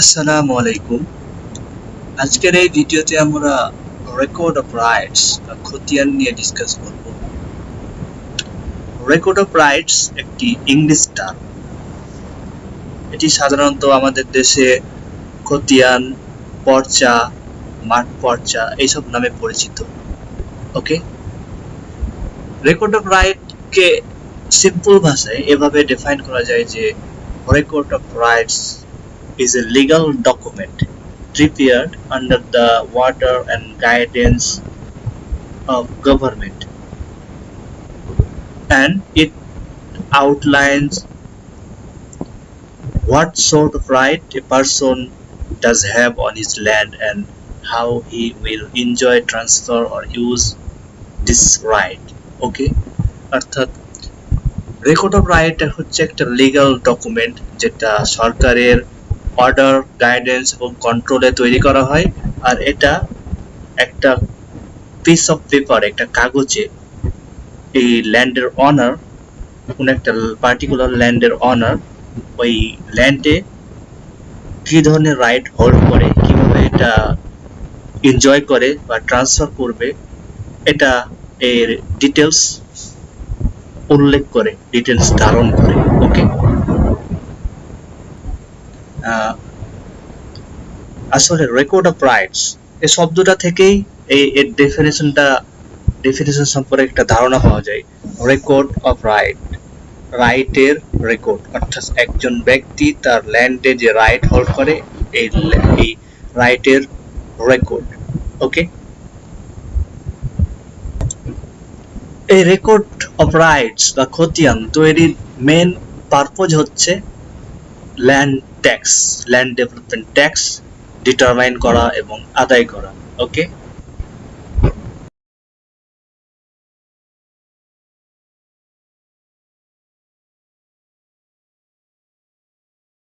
আসসালামু আলাইকুম। আজকের এই ভিডিওতে আমরা রেকর্ড অফ রাইটস বা খতিয়ান নিয়ে ডিসকাস করব। রেকর্ড অফ রাইটস একটি ইংলিশ টার্ম। এটি সাধারণত আমাদের দেশে খতিয়ান, পর্চা, মাঠ পর্চা এইসব নামে পরিচিত। ওকে, রেকর্ড অফ রাইটকে সিম্পল ভাষায় এভাবে ডিফাইন করা যায় যে record of rights is a legal document prepared under the order and guidance of government, and it outlines what sort of right a person does have on his land and how he will enjoy, transfer or use this right. Okay, অর্থাৎ record of right হচ্ছে একটা legal document যেটা সরকারের order, guidance এবং কন্ট্রোলে তৈরি করা হয়। আর এটা একটা পিস অফ পেপার, একটা কাগজে এই ল্যান্ডের অনার, কোন একটা পার্টিকুলার ল্যান্ডের অনার ওই ল্যান্ডে কি ধরনের রাইট হোল্ড করে, কিভাবে এটা এনজয় করে বা ট্রান্সফার করবে, এটা এর ডিটেলস উল্লেখ করে, ডিটেলস ধারণ করে। ওকে, আসলে রেকর্ড অফ রাইটস এই শব্দটা থেকেই এর ডেফিনেশন সম্পর্কে একটা ধারণা পাওয়া যায়। রেকর্ড অফ রাইট, রাইটের রেকর্ড, অর্থাৎ একজন ব্যক্তি তার ল্যান্ডে যে রাইট হোল্ড করে এই এই রাইটের রেকর্ড। ওকে, এই রেকর্ড অফ রাইটস বা খতিয়ান তৈরির মেন পারপোজ হচ্ছে land tax, land development tax determine করা এবং আদায় করা। ওকে,